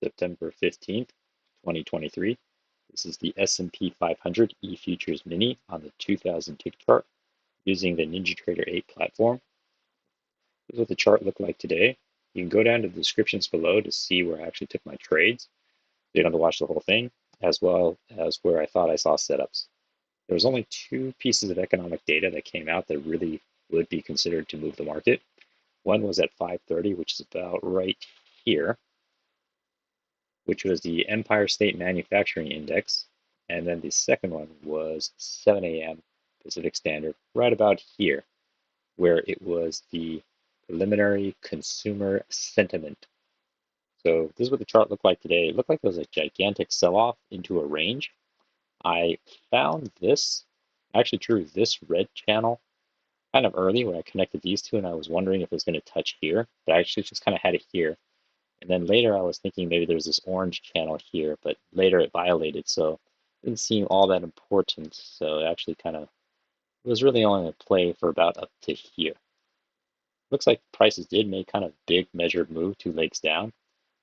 September 15th, 2023. This is the S&P 500 E-Futures Mini on the 2000 tick chart using the NinjaTrader 8 platform. This is what the chart looked like today. You can go down to the descriptions below to see where I actually took my trades. You don't have to watch the whole thing, as well as where I thought I saw setups. There was only two pieces of economic data that came out that really would be considered to move the market. One was at 5:30, which is about right here, which was the Empire State Manufacturing Index. And then the second one was 7 a.m. Pacific Standard, right about here, where it was the preliminary consumer sentiment. So this is what the chart looked like today. It looked like there was a gigantic sell-off into a range. I found this, actually drew this red channel kind of early when I connected these two, and I was wondering if it was going to touch here, but I actually just kind of had it here. And then later I was thinking maybe there's this orange channel here, but later it violated, so it didn't seem all that important. So it actually kind of was really only a play for about up to here. Looks like prices did make kind of big measured move 2 legs down.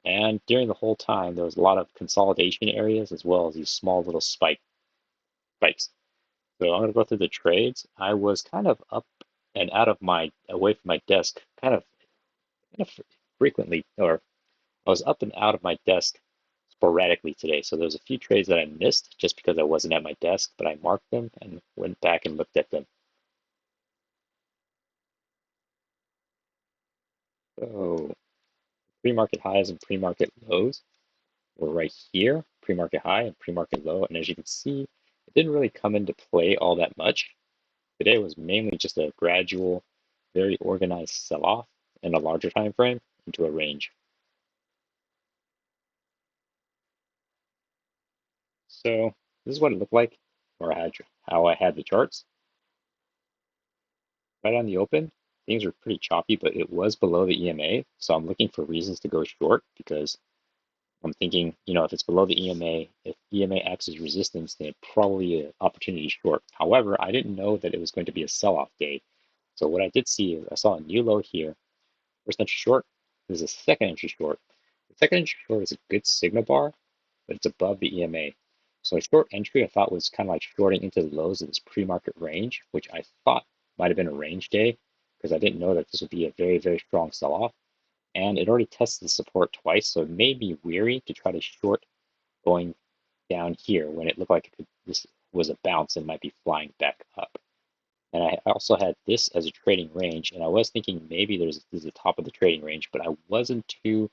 And during the whole time, there was a lot of consolidation areas as well as these small little spikes. So I'm going to go through the trades. I was kind of up and out of away from my desk kind of frequently, or I was up and out of my desk sporadically today. So there's a few trades that I missed just because I wasn't at my desk, but I marked them and went back and looked at them. So pre-market highs and pre-market lows were right here, pre-market high and pre-market low. And as you can see, it didn't really come into play all that much. Today was mainly just a gradual, very organized sell-off in a larger time frame into a range. So this is what it looked like, or how I had the charts. Right on the open, things were pretty choppy, but it was below the EMA. So I'm looking for reasons to go short because I'm thinking, if it's below the EMA, if EMA acts as resistance, then probably an opportunity short. However, I didn't know that it was going to be a sell-off day. So what I did see is I saw a new low here. First entry short, there's a second entry short. The second entry short is a good signal bar, but it's above the EMA. So a short entry I thought was kind of like shorting into the lows of this pre-market range, which I thought might have been a range day because I didn't know that this would be a very, very strong sell-off. And it already tested the support twice, so it made me weary to try to short going down here when it looked like this was a bounce and might be flying back up. And I also had this as a trading range, and I was thinking maybe this is the top of the trading range, but I wasn't too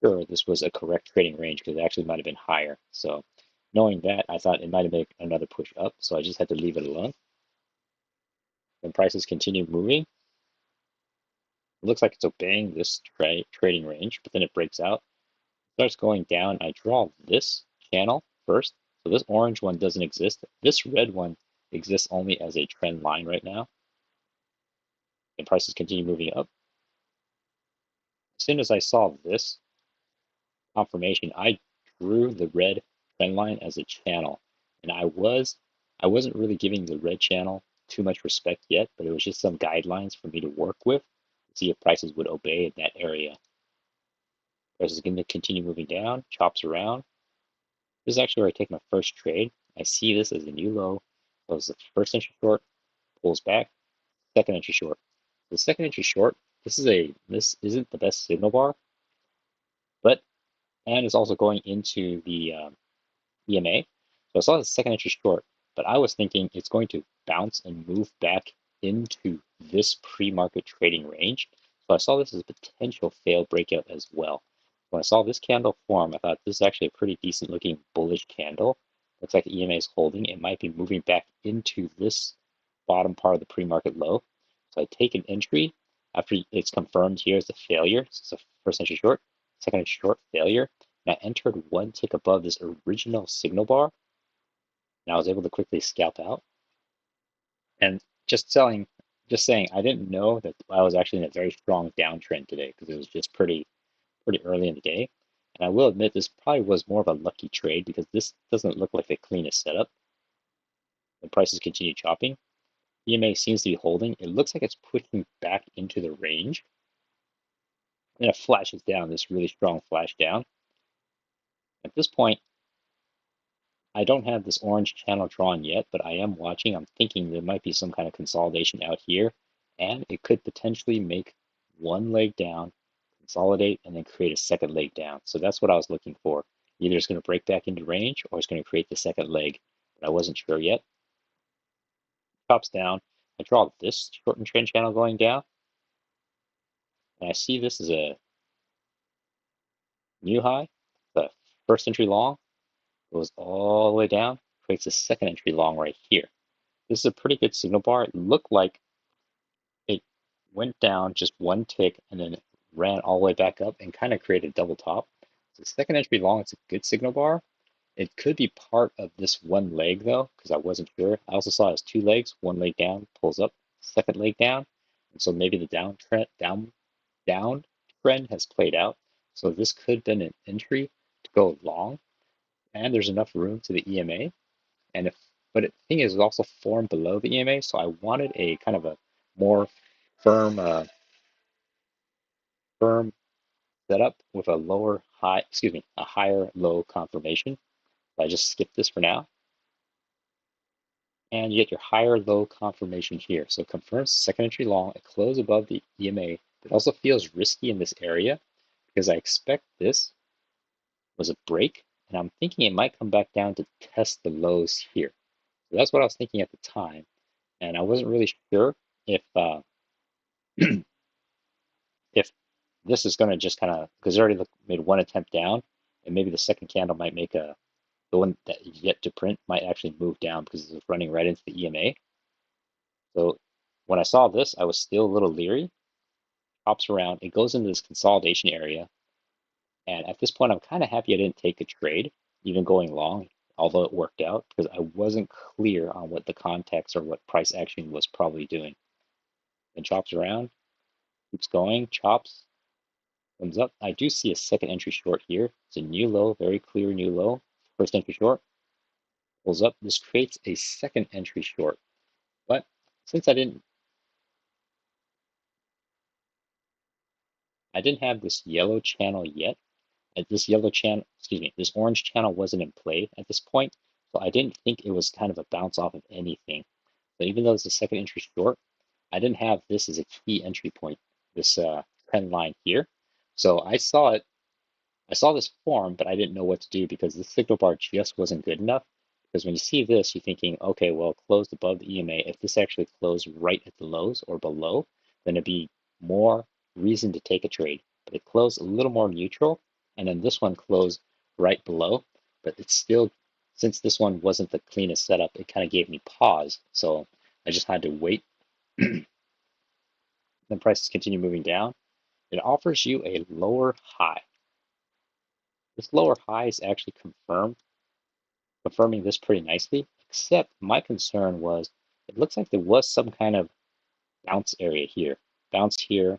sure this was a correct trading range because it actually might have been higher. So knowing that, I thought it might have made another push up, so I just had to leave it alone. When prices continue moving, it looks like it's obeying this trading range, but then it breaks out, starts going down. I draw this channel first. So this orange one doesn't exist. This red one exists only as a trend line right now. And prices continue moving up. As soon as I saw this confirmation, I drew the red trend line as a channel. And I wasn't really giving the red channel too much respect yet, but it was just some guidelines for me to work with to see if prices would obey in that area. Prices are going to continue moving down, chops around. This is actually where I take my first trade. I see this as a new low. So it's the first entry short, pulls back, second entry short. The second entry short, this isn't the best signal bar, and it's also going into the EMA. So I saw the second entry short, but I was thinking it's going to bounce and move back into this pre-market trading range. So I saw this as a potential failed breakout as well. When I saw this candle form, I thought this is actually a pretty decent looking bullish candle. Looks like the EMA is holding. It might be moving back into this bottom part of the pre-market low. So I take an entry after it's confirmed here as a failure. So it's a first entry short, second entry short, failure. And I entered one tick above this original signal bar. And I was able to quickly scalp out. And just saying, I didn't know that I was actually in a very strong downtrend today because it was just pretty early in the day. And I will admit this probably was more of a lucky trade because this doesn't look like the cleanest setup. The prices continue chopping. EMA seems to be holding. It looks like it's pushing back into the range. And it flashes down, this really strong flash down. At this point, I don't have this orange channel drawn yet, but I am watching. I'm thinking there might be some kind of consolidation out here, and it could potentially make one leg down, consolidate, and then create a second leg down. So that's what I was looking for. Either it's going to break back into range or it's going to create the second leg, but I wasn't sure yet. Chops down. I draw this shortened trend channel going down, and I see this as a new high. The first entry long goes all the way down, creates a second entry long right here. This is a pretty good signal bar. It looked like it went down just one tick and then ran all the way back up and kind of created a double top. So second entry long, it's a good signal bar. It could be part of this one leg though, because I wasn't sure. I also saw it as two legs, one leg down, pulls up, second leg down. And so maybe the down trend has played out. So this could have been an entry to go long, and there's enough room to the EMA. And if, but the thing is, it also formed below the EMA, so I wanted a kind of a more firm, firm setup with a lower high, excuse me, a higher low confirmation. So I just skipped this for now, and you get your higher low confirmation here. So it confirms second entry long, it closed above the EMA. It also feels risky in this area because I expect this was a break, and I'm thinking it might come back down to test the lows here. So that's what I was thinking at the time, and I wasn't really sure if if this is going to just kind of, because it already made one attempt down, and maybe the second candle might make the one that is yet to print might actually move down because it's running right into the EMA. So when I saw this, I was still a little leery. Hops around, it goes into this consolidation area, and at this point, I'm kind of happy I didn't take a trade, even going long, although it worked out because I wasn't clear on what the context or what price action was probably doing. Then chops around, keeps going, chops, comes up. I do see a second entry short here. It's a new low, very clear new low. First entry short, pulls up. This creates a second entry short. But since I didn't have this yellow channel yet, this yellow channel, excuse me, this orange channel wasn't in play at this point. So I didn't think it was kind of a bounce off of anything. So even though it's a second entry short, I didn't have this as a key entry point, this trend line here. So I saw this form, but I didn't know what to do because the signal bar just wasn't good enough. Because when you see this, you're thinking, okay, well, it closed above the EMA. If this actually closed right at the lows or below, then it'd be more reason to take a trade. But it closed a little more neutral, and then this one closed right below. But it's still, since this one wasn't the cleanest setup, it kind of gave me pause. So I just had to wait. Then prices continue moving down. It offers you a lower high. This lower high is actually confirming this pretty nicely, except my concern was it looks like there was some kind of bounce area here. Bounce here,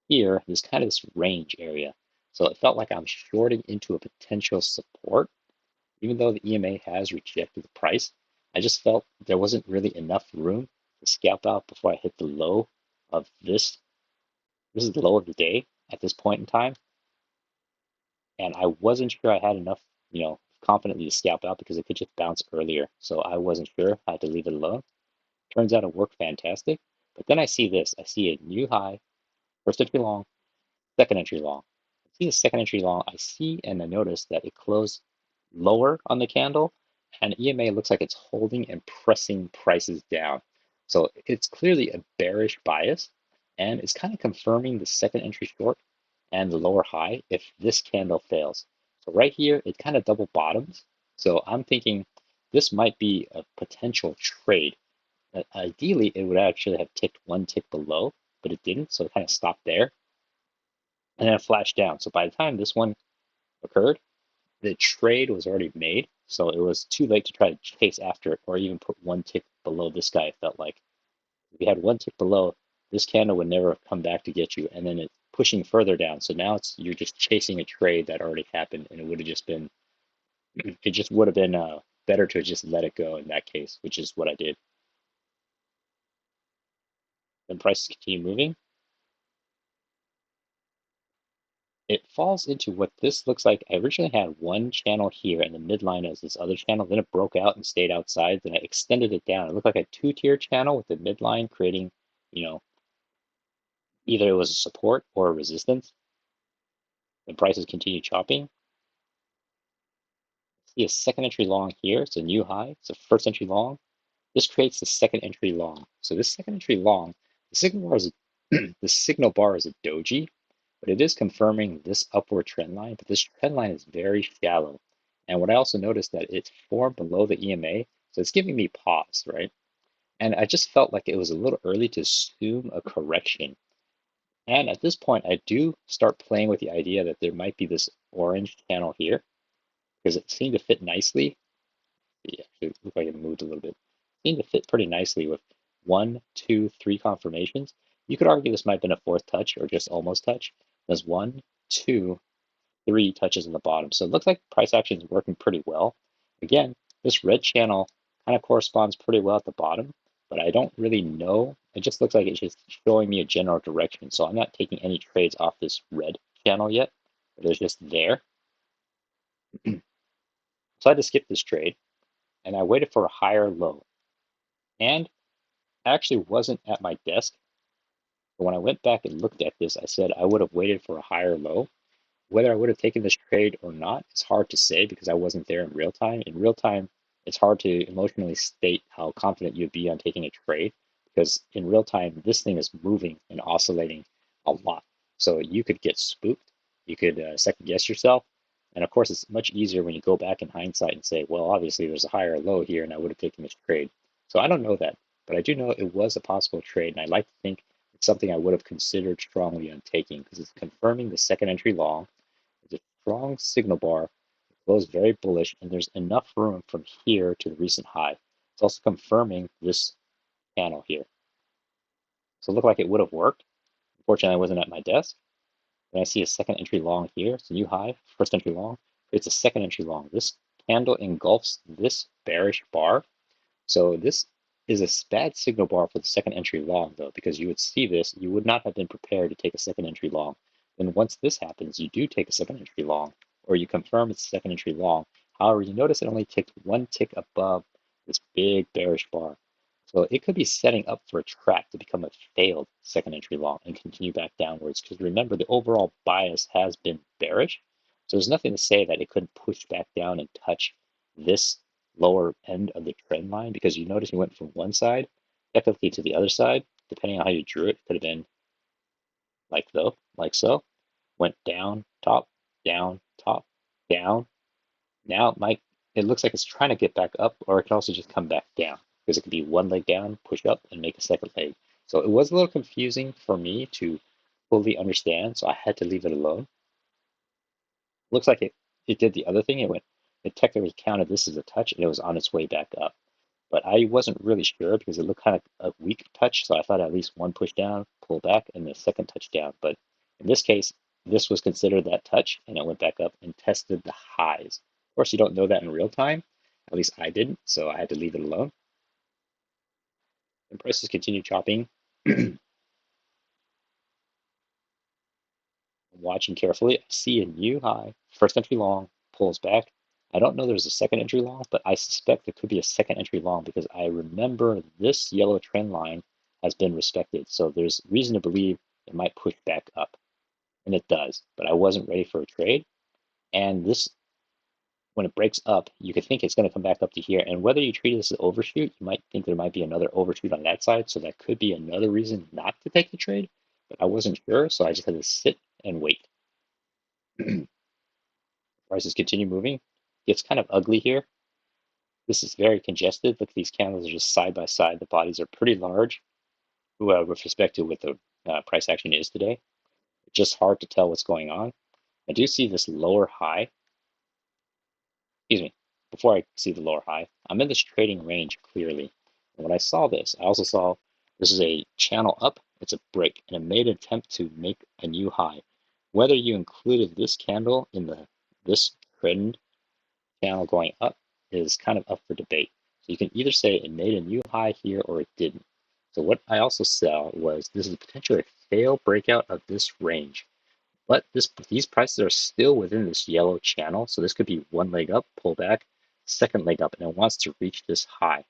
here, there's kind of this range area. So it felt like I'm shorting into a potential support, even though the EMA has rejected the price. I just felt there wasn't really enough room to scalp out before I hit the low of this. This is the low of the day at this point in time. And I wasn't sure I had enough, confidently to scalp out because it could just bounce earlier. So I wasn't sure. I had to leave it alone. Turns out it worked fantastic. But then I see this. I see a new high, first entry long, second entry long. I see the second entry long. I see and I notice that it closed lower on the candle, and EMA looks like it's holding and pressing prices down. So it's clearly a bearish bias, and it's kind of confirming the second entry short and the lower high if this candle fails. So right here, it kind of double bottoms. So I'm thinking this might be a potential trade. Ideally, it would actually have ticked one tick below, but it didn't, so it kind of stopped there. And then it flashed down. So by the time this one occurred, the trade was already made. So it was too late to try to chase after it or even put one tick below this guy, it felt like. If you had one tick below, this candle would never have come back to get you, and then it's pushing further down. So now you're just chasing a trade that already happened, and it would have just been it just would have been better to just let it go in that case, which is what I did. Then prices continue moving. it falls into what this looks like. I originally had one channel here and the midline as this other channel. Then it broke out and stayed outside. Then I extended it down. It looked like a two-tier channel with the midline creating, you know, either it was a support or a resistance. The prices continue chopping. See a second entry long here. It's a new high. It's a first entry long. This creates the second entry long. So this second entry long, the signal bar is the signal bar is a doji, but it is confirming this upward trend line. But this trend line is very shallow. And what I also noticed that it's formed below the EMA, so it's giving me pause, right? And I just felt like it was a little early to assume a correction. And at this point, I do start playing with the idea that there might be this orange channel here because it seemed to fit nicely. Yeah, it looked like it moved a little bit. It seemed to fit pretty nicely with 1, 2, 3 confirmations. You could argue this might have been a fourth touch or just almost touch. There's 1, 2, 3 touches on the bottom. So it looks like price action is working pretty well. Again, this red channel kind of corresponds pretty well at the bottom, but I don't really know. It just looks like it's just showing me a general direction. So I'm not taking any trades off this red channel yet, but it's just there. So I had to skip this trade and I waited for a higher low. And I actually wasn't at my desk. But when I went back and looked at this, I said I would have waited for a higher low. Whether I would have taken this trade or not, it's hard to say because I wasn't there in real time. In real time, it's hard to emotionally state how confident you'd be on taking a trade because in real time, this thing is moving and oscillating a lot. So you could get spooked. You could second guess yourself. And of course, it's much easier when you go back in hindsight and say, well, obviously there's a higher low here and I would have taken this trade. So I don't know that, but I do know it was a possible trade. And I like to think it's something I would have considered strongly on taking because it's confirming the second entry long. It's a strong signal bar. It closed very bullish, and there's enough room from here to the recent high. It's also confirming this channel here. So it looked like it would have worked. Unfortunately, I wasn't at my desk. Then I see a second entry long here. It's a new high, first entry long. It's a second entry long. This candle engulfs this bearish bar. So this is a bad signal bar for the second entry long, though, because you would see this, you would not have been prepared to take a second entry long. Then once this happens, you do take a second entry long, or you confirm it's a second entry long. However, you notice it only ticked one tick above this big bearish bar. So it could be setting up for a trap to become a failed second entry long and continue back downwards. Because remember, the overall bias has been bearish. So there's nothing to say that it couldn't push back down and touch this lower end of the trend line, because you notice you went from one side technically to the other side, depending on how you drew it. Could have been like so, went down, top, down, top, down. Now it looks like it's trying to get back up, or it can also just come back down because it could be one leg down, push up, and make a second leg. So it was a little confusing for me to fully understand, so I had to leave it alone. Looks like it did the other thing. It technically counted this as a touch, and it was on its way back up. But I wasn't really sure because it looked kind of a weak touch, so I thought at least one push down, pull back, and the second touch down. But in this case, this was considered that touch, and it went back up and tested the highs. Of course, you don't know that in real time. At least I didn't, so I had to leave it alone. And prices continue chopping. I'm watching carefully. I see a new high, first entry long, pulls back. I don't know there's a second entry long, but I suspect there could be a second entry long because I remember this yellow trend line has been respected. So there's reason to believe it might push back up. And it does, but I wasn't ready for a trade. And this, when it breaks up, you could think it's going to come back up to here. And whether you treat this as overshoot, you might think there might be another overshoot on that side. So that could be another reason not to take the trade. But I wasn't sure, so I just had to sit and wait. Prices continue moving. It's kind of ugly here. This is very congested. Look, these candles are just side by side. The bodies are pretty large with respect to what the price action is today. It's just hard to tell what's going on. I do see this lower high. Excuse me. Before I see the lower high, I'm in this trading range clearly. And when I saw this, I also saw this is a channel up. It's a break, and it made an attempt to make a new high. Whether you included this candle in this trend channel going up is kind of up for debate. So you can either say it made a new high here or it didn't. So what I also saw was this is potentially a failed breakout of this range. But these prices are still within this yellow channel. So this could be one leg up, pull back, second leg up, and it wants to reach this high.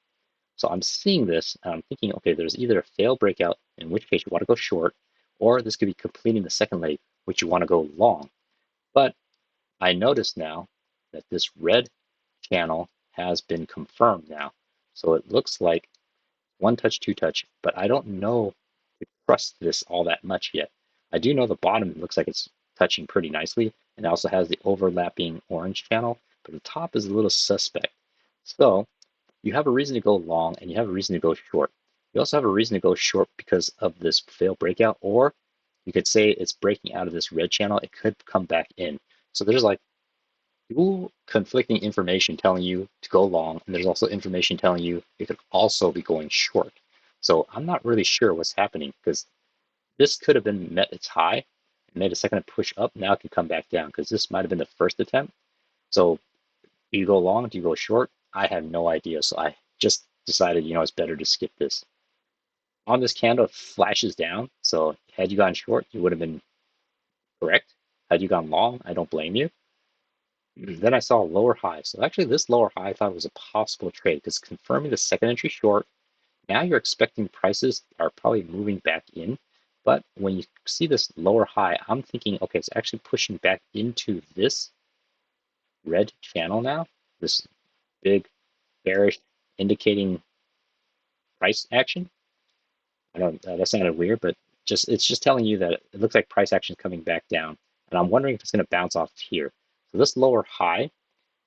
So I'm seeing this and I'm thinking, okay, there's either a failed breakout, in which case you want to go short, or this could be completing the second leg, which you want to go long. But I notice now that this red channel has been confirmed now. So it looks like one touch, two touch, but I don't know to trust this all that much yet. I do know the bottom looks like it's touching pretty nicely, and it also has the overlapping orange channel, but the top is a little suspect. So you have a reason to go long and you have a reason to go short. You also have a reason to go short because of this failed breakout, or you could say it's breaking out of this red channel. It could come back in. So there's like conflicting information telling you to go long, and there's also information telling you it could also be going short. So I'm not really sure what's happening because this could have been met its high and made a second push up. Now it can come back down because this might have been the first attempt. So do you go long? Do you go short? I have no idea. So I just decided, it's better to skip this. On this candle, it flashes down. So had you gone short, you would have been correct. Had you gone long, I don't blame you. Then I saw a lower high. So actually this lower high I thought was a possible trade because confirming the second entry short, now you're expecting prices are probably moving back in. But when you see this lower high, I'm thinking, okay, it's actually pushing back into this red channel now, this big bearish indicating price action. I don't, that sounded weird, but it's just telling you that it looks like price action is coming back down. And I'm wondering if it's going to bounce off here. So this lower high,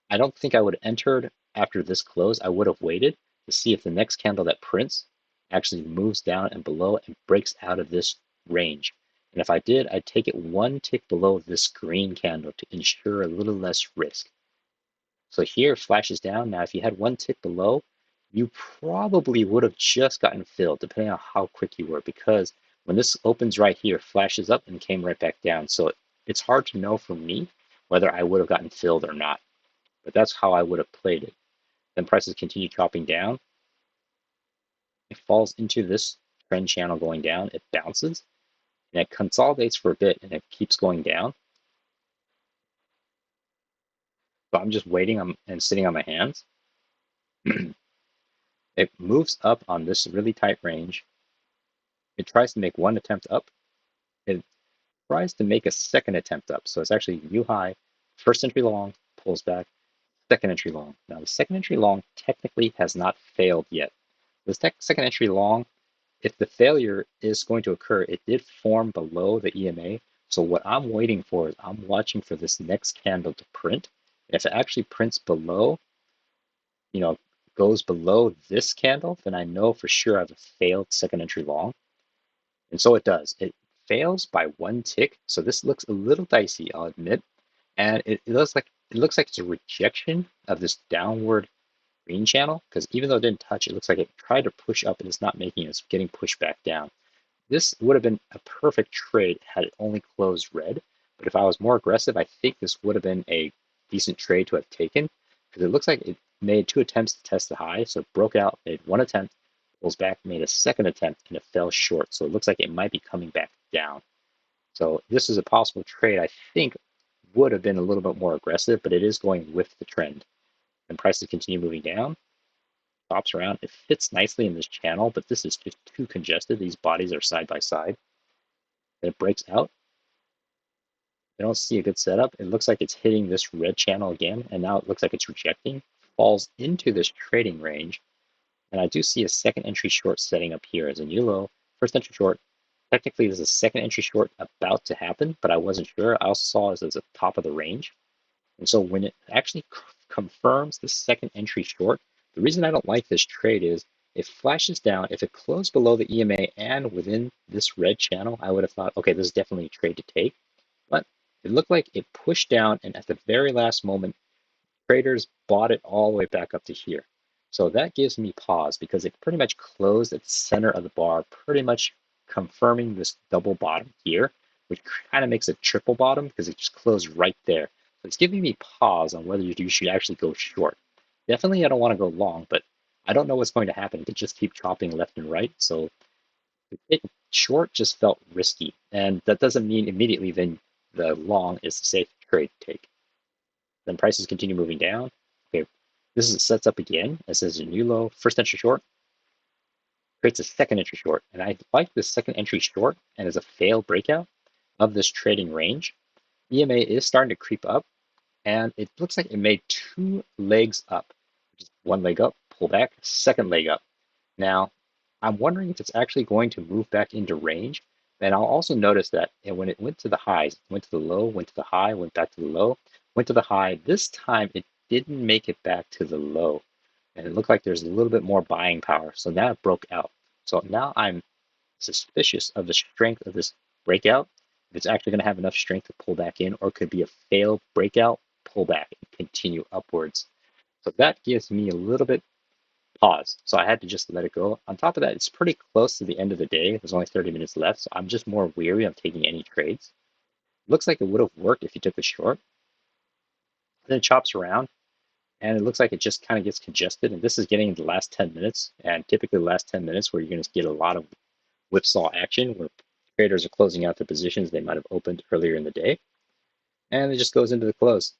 I don't think I would have entered after this close. I would have waited to see if the next candle that prints actually moves down and below and breaks out of this range. And if I did, I'd take it one tick below this green candle to ensure a little less risk. So here it flashes down. Now, if you had one tick below, you probably would have just gotten filled, depending on how quick you were, because when this opens right here, flashes up and came right back down. So it's hard to know for me whether I would have gotten filled or not. But that's how I would have played it. Then prices continue chopping down. It falls into this trend channel going down. It bounces and it consolidates for a bit and it keeps going down. So I'm just waiting and sitting on my hands. It moves up on this really tight range. It tries to make one attempt up. It tries to make a second attempt up. So it's actually new high, first entry long, pulls back, second entry long. Now the second entry long technically has not failed yet. This second entry long, if the failure is going to occur, it did form below the EMA. So what I'm waiting for is I'm watching for this next candle to print. And if it actually prints below, goes below this candle, then I know for sure I have a failed second entry long. And so it does. It fails by one tick. So this looks a little dicey, I'll admit. And it looks like it's a rejection of this downward green channel, because even though it didn't touch, it looks like it tried to push up and it's not making it. It's getting pushed back down. This would have been a perfect trade had it only closed red. But if I was more aggressive, I think this would have been a decent trade to have taken, because it looks like it made two attempts to test the high. So it broke out, made one attempt, pulls back, made a second attempt, and it fell short. So it looks like it might be coming back down. So this is a possible trade I think would have been a little bit more aggressive, but it is going with the trend. And prices continue moving down, stops around. It fits nicely in this channel, but this is just too congested. These bodies are side by side. Then it breaks out. I don't see a good setup. It looks like it's hitting this red channel again, and now it looks like it's rejecting, falls into this trading range. And I do see a second entry short setting up here as a new low. First entry short. Technically, there's a second entry short about to happen, but I wasn't sure. I also saw this as the top of the range. And so when it actually confirms the second entry short, the reason I don't like this trade is it flashes down. If it closed below the EMA and within this red channel, I would have thought, okay, this is definitely a trade to take. But it looked like it pushed down, and at the very last moment, traders bought it all the way back up to here. So that gives me pause because it pretty much closed at the center of the bar, pretty much confirming this double bottom here, which kind of makes a triple bottom because it just closed right there. So it's giving me pause on whether you should actually go short. Definitely I don't want to go long, but I don't know what's going to happen. It could just keep chopping left and right. So to take short just felt risky. And that doesn't mean immediately then the long is the safe trade to take. Then prices continue moving down. Okay, this is sets up again. It says a new low, first entry short, creates a second entry short. And I like this second entry short, and as a failed breakout of this trading range, EMA is starting to creep up, and it looks like it made two legs up. Just one leg up, pull back, second leg up. Now, I'm wondering if it's actually going to move back into range. And I'll also notice that when it went to the highs, went to the low, went to the high, went back to the low, went to the high. This time it didn't make it back to the low. And it looked like there's a little bit more buying power. So now it broke out. So now I'm suspicious of the strength of this breakout. If it's actually going to have enough strength to pull back in, or could be a failed breakout, pull back and continue upwards. So that gives me a little bit pause. So I had to just let it go. On top of that, it's pretty close to the end of the day. There's only 30 minutes left, so I'm just more weary of taking any trades. Looks like it would have worked if you took a short. Then it chops around, and it looks like it just kind of gets congested. And this is getting in the last 10 minutes, and typically the last 10 minutes where you're going to get a lot of whipsaw action where traders are closing out their positions they might have opened earlier in the day, and it just goes into the close.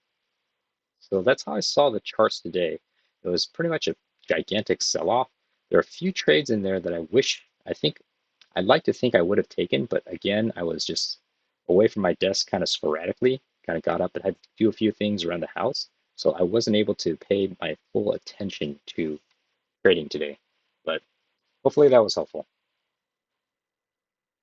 So that's how I saw the charts today. It was pretty much a gigantic sell-off. There are a few trades in there that I'd like to think I would have taken, but again, I was just away from my desk kind of sporadically, kind of got up and had to do a few things around the house. So I wasn't able to pay my full attention to trading today. But hopefully that was helpful.